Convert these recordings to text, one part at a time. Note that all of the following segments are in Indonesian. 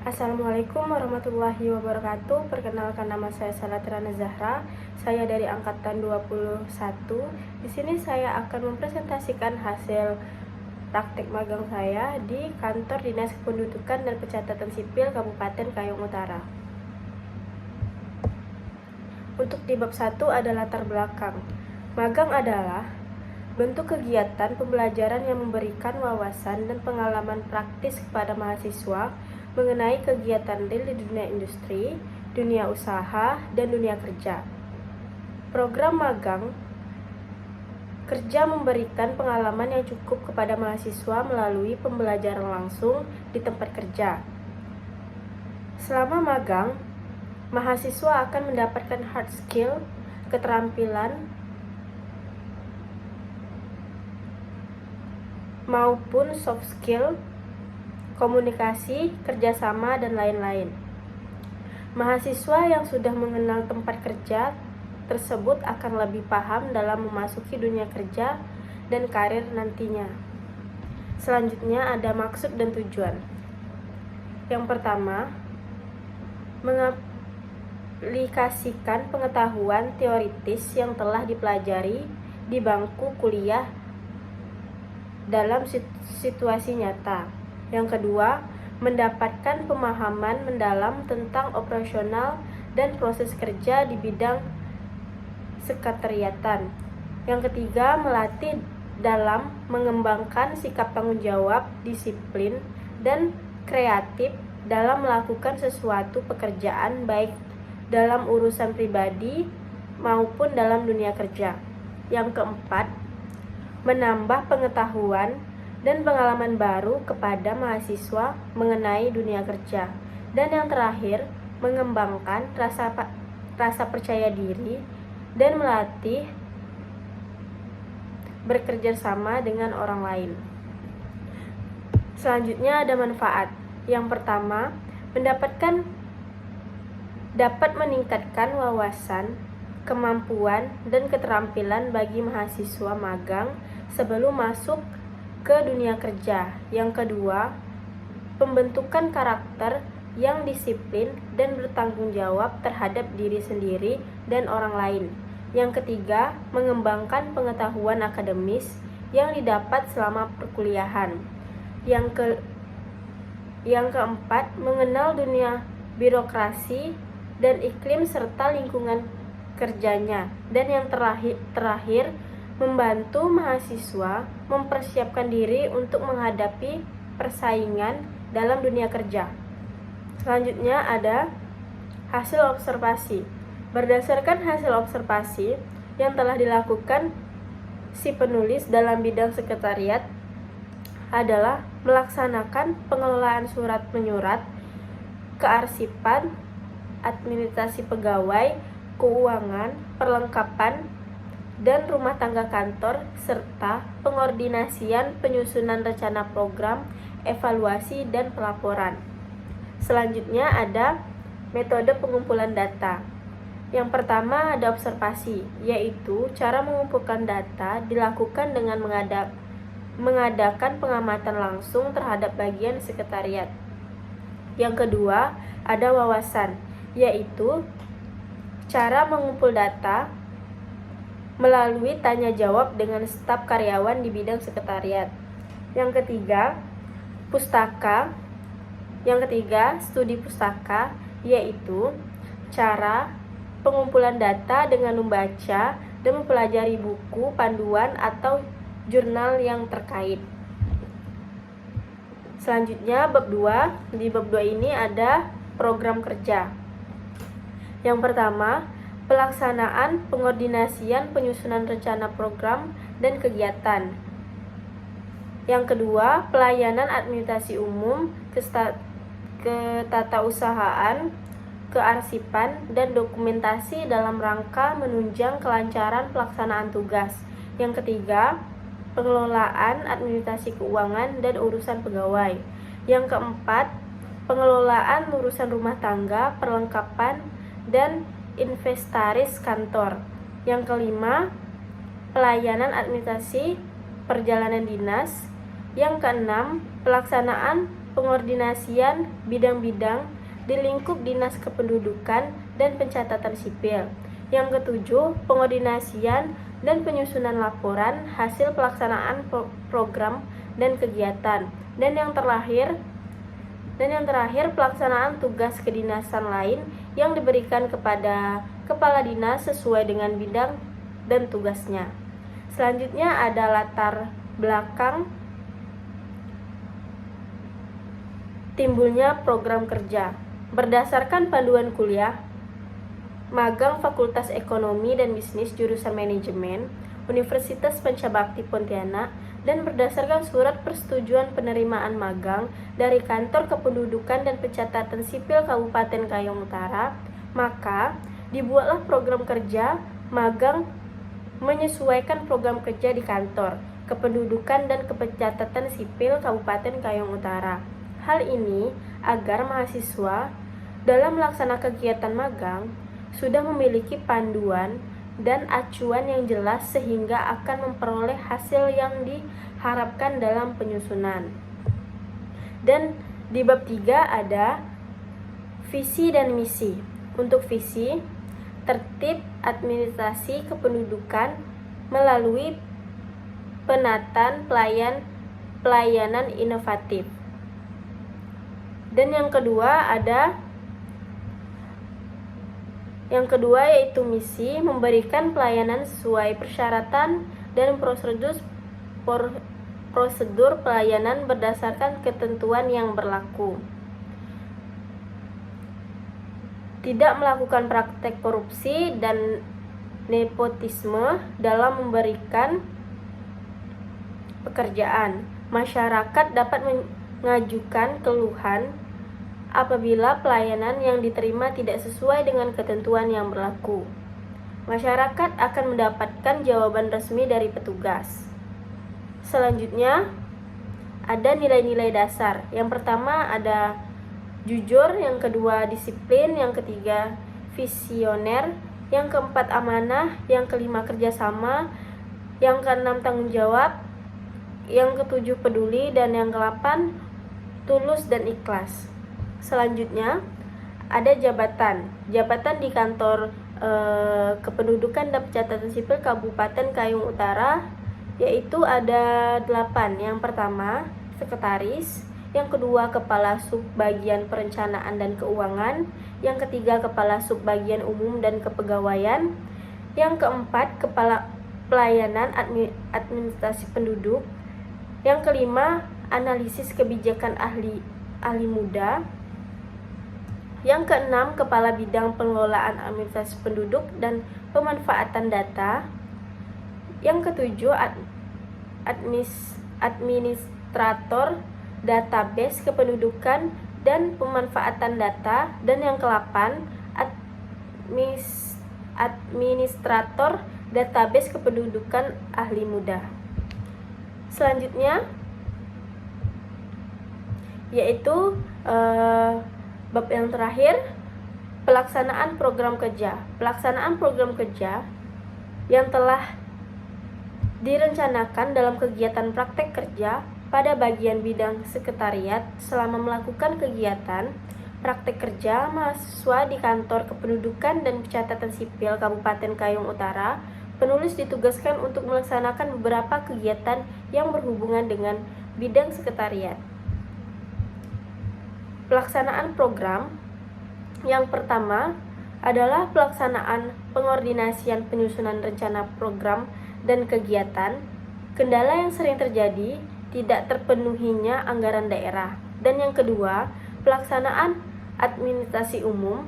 Assalamualaikum warahmatullahi wabarakatuh. Perkenalkan, nama saya Salatrana Zahra. Saya dari angkatan 21. Di sini saya akan mempresentasikan hasil praktek magang saya di Kantor Dinas Kependudukan dan Pencatatan Sipil Kabupaten Kayong Utara. Untuk di bab 1 ada latar belakang. Magang adalah bentuk kegiatan pembelajaran yang memberikan wawasan dan pengalaman praktis kepada mahasiswa mengenai kegiatan real di dunia industri, dunia usaha, dan dunia kerja. Program magang kerja memberikan pengalaman yang cukup kepada mahasiswa melalui pembelajaran langsung di tempat kerja. Selama magang, mahasiswa akan mendapatkan hard skill, keterampilan, maupun soft skill, komunikasi, kerjasama, dan lain-lain. Mahasiswa yang sudah mengenal tempat kerja tersebut akan lebih paham dalam memasuki dunia kerja dan karir nantinya. Selanjutnya ada maksud dan tujuan. Yang pertama, mengaplikasikan pengetahuan teoritis yang telah dipelajari di bangku kuliah dalam situasi nyata. Yang kedua, mendapatkan pemahaman mendalam tentang operasional dan proses kerja di bidang sekretariatan. Yang ketiga, melatih dalam mengembangkan sikap tanggung jawab, disiplin, dan kreatif dalam melakukan sesuatu pekerjaan baik dalam urusan pribadi maupun dalam dunia kerja. Yang keempat, menambah pengetahuan dan pengalaman baru kepada mahasiswa mengenai dunia kerja. Dan yang terakhir, mengembangkan rasa percaya diri dan melatih bekerja sama dengan orang lain. Selanjutnya ada manfaat. Yang pertama, dapat meningkatkan wawasan, kemampuan, dan keterampilan bagi mahasiswa magang sebelum masuk ke dunia kerja. Yang kedua, pembentukan karakter yang disiplin dan bertanggung jawab terhadap diri sendiri dan orang lain. Yang ketiga, mengembangkan pengetahuan akademis yang didapat selama perkuliahan. Yang keempat, mengenal dunia birokrasi dan iklim serta lingkungan kerjanya. Dan yang terakhir membantu mahasiswa mempersiapkan diri untuk menghadapi persaingan dalam dunia kerja. Selanjutnya ada hasil observasi. Berdasarkan hasil observasi yang telah dilakukan si penulis dalam bidang sekretariat adalah melaksanakan pengelolaan surat menyurat, kearsipan, administrasi pegawai, keuangan, perlengkapan, dan rumah tangga kantor, serta pengordinasian penyusunan rencana program, evaluasi, dan pelaporan. Selanjutnya ada metode pengumpulan data. Yang pertama ada observasi, yaitu cara mengumpulkan data dilakukan dengan mengadakan pengamatan langsung terhadap bagian sekretariat. Yang kedua ada wawasan, yaitu cara mengumpul data melalui tanya jawab dengan staf karyawan di bidang sekretariat. Yang ketiga, studi pustaka, yaitu cara pengumpulan data dengan membaca dan mempelajari buku, panduan, atau jurnal yang terkait. Selanjutnya bab 2. Di bab 2 ini ada program kerja. Yang pertama, pelaksanaan pengordinasian penyusunan rencana program dan kegiatan. Yang kedua, pelayanan administrasi umum, ketatausahaan, kearsipan, dan dokumentasi dalam rangka menunjang kelancaran pelaksanaan tugas. Yang ketiga, pengelolaan administrasi keuangan dan urusan pegawai. Yang keempat, pengelolaan urusan rumah tangga, perlengkapan, dan inventaris kantor. Yang kelima, pelayanan administrasi perjalanan dinas. Yang keenam, pelaksanaan pengordinasian bidang-bidang di lingkup Dinas Kependudukan dan Pencatatan Sipil. Yang ketujuh, pengordinasian dan penyusunan laporan hasil pelaksanaan program dan kegiatan. Dan yang terakhir, pelaksanaan tugas kedinasan lain yang diberikan kepada kepala dinas sesuai dengan bidang dan tugasnya. Selanjutnya ada latar belakang timbulnya program kerja. Berdasarkan panduan kuliah magang Fakultas Ekonomi dan Bisnis jurusan Manajemen Universitas Pancabakti Pontianak dan berdasarkan surat persetujuan penerimaan magang dari Kantor Kependudukan dan Pencatatan Sipil Kabupaten Kayong Utara, maka dibuatlah program kerja magang menyesuaikan program kerja di Kantor Kependudukan dan Pencatatan Sipil Kabupaten Kayong Utara. Hal ini agar mahasiswa dalam melaksanakan kegiatan magang sudah memiliki panduan dan acuan yang jelas sehingga akan memperoleh hasil yang diharapkan dalam penyusunan. Dan di bab 3 ada visi dan misi. Untuk visi, tertib administrasi kependudukan melalui penataan pelayanan inovatif. Dan yang kedua yaitu misi, memberikan pelayanan sesuai persyaratan dan prosedur pelayanan berdasarkan ketentuan yang berlaku. Tidak melakukan praktek korupsi dan nepotisme dalam memberikan pekerjaan. Masyarakat dapat mengajukan keluhan apabila pelayanan yang diterima tidak sesuai dengan ketentuan yang berlaku. Masyarakat akan mendapatkan jawaban resmi dari petugas. Selanjutnya, ada nilai-nilai dasar. Yang pertama ada jujur, yang kedua disiplin, yang ketiga visioner, yang keempat amanah, yang kelima kerjasama, yang keenam tanggung jawab, yang ketujuh peduli, dan yang kedelapan tulus dan ikhlas. Selanjutnya ada jabatan di Kantor Kependudukan dan Pencatatan Sipil Kabupaten Kayong Utara, yaitu ada 8. Yang pertama sekretaris, yang kedua kepala subbagian perencanaan dan keuangan, yang ketiga kepala subbagian umum dan kepegawaian, yang keempat kepala pelayanan administrasi penduduk, yang kelima analisis kebijakan ahli muda, yang keenam, kepala bidang pengelolaan administrasi penduduk dan pemanfaatan data. Yang ketujuh, administrator database kependudukan dan pemanfaatan data. Dan yang ke-8, administrator database kependudukan ahli muda. Selanjutnya yaitu bab yang terakhir, pelaksanaan program kerja. Pelaksanaan program kerja yang telah direncanakan dalam kegiatan praktek kerja pada bagian bidang sekretariat selama melakukan kegiatan praktek kerja mahasiswa di Kantor Kependudukan dan Pencatatan Sipil Kabupaten Kayong Utara. Penulis ditugaskan untuk melaksanakan beberapa kegiatan yang berhubungan dengan bidang sekretariat. Pelaksanaan program yang pertama adalah pelaksanaan pengordinasian penyusunan rencana program dan kegiatan. Kendala yang sering terjadi tidak terpenuhinya anggaran daerah. Dan yang kedua, pelaksanaan administrasi umum,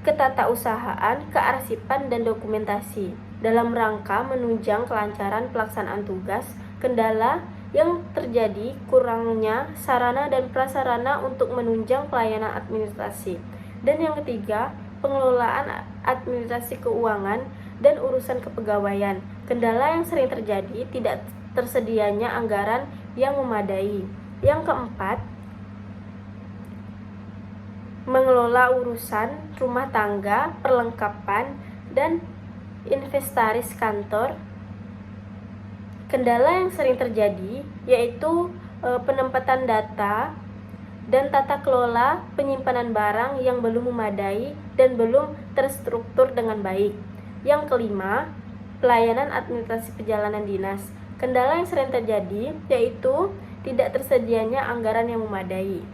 ketatausahaan, kearsipan, dan dokumentasi dalam rangka menunjang kelancaran pelaksanaan tugas. Kendala yang terjadi kurangnya sarana dan prasarana untuk menunjang pelayanan administrasi. Dan yang ketiga, pengelolaan administrasi keuangan dan urusan kepegawaian. Kendala yang sering terjadi tidak tersedianya anggaran yang memadai. Yang keempat, mengelola urusan rumah tangga, perlengkapan, dan inventaris kantor. Kendala yang sering terjadi yaitu penempatan data dan tata kelola penyimpanan barang yang belum memadai dan belum terstruktur dengan baik. Yang kelima, pelayanan administrasi perjalanan dinas. Kendala yang sering terjadi yaitu tidak tersedianya anggaran yang memadai.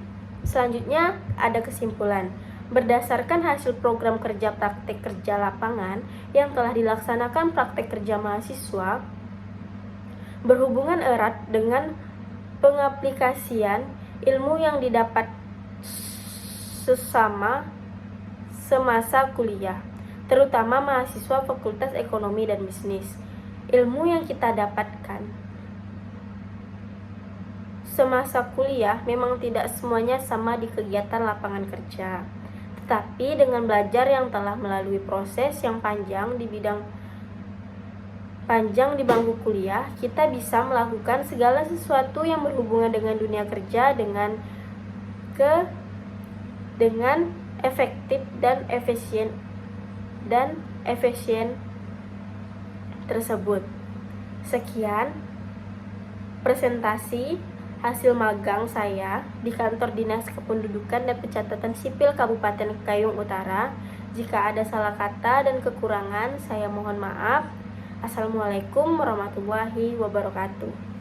Selanjutnya ada kesimpulan. Berdasarkan hasil program kerja praktek kerja lapangan yang telah dilaksanakan praktek kerja mahasiswa, berhubungan erat dengan pengaplikasian ilmu yang didapat semasa kuliah, terutama mahasiswa Fakultas Ekonomi dan Bisnis. Ilmu yang kita dapatkan semasa kuliah memang tidak semuanya sama di kegiatan lapangan kerja. Tetapi dengan belajar yang telah melalui proses yang panjang di bangku kuliah, kita bisa melakukan segala sesuatu yang berhubungan dengan dunia kerja dengan efektif dan efisien tersebut. Sekian presentasi hasil magang saya di kantor Dinas Kependudukan dan Pencatatan Sipil Kabupaten Kayong Utara. Jika ada salah kata dan kekurangan, saya mohon maaf. Assalamualaikum warahmatullahi wabarakatuh.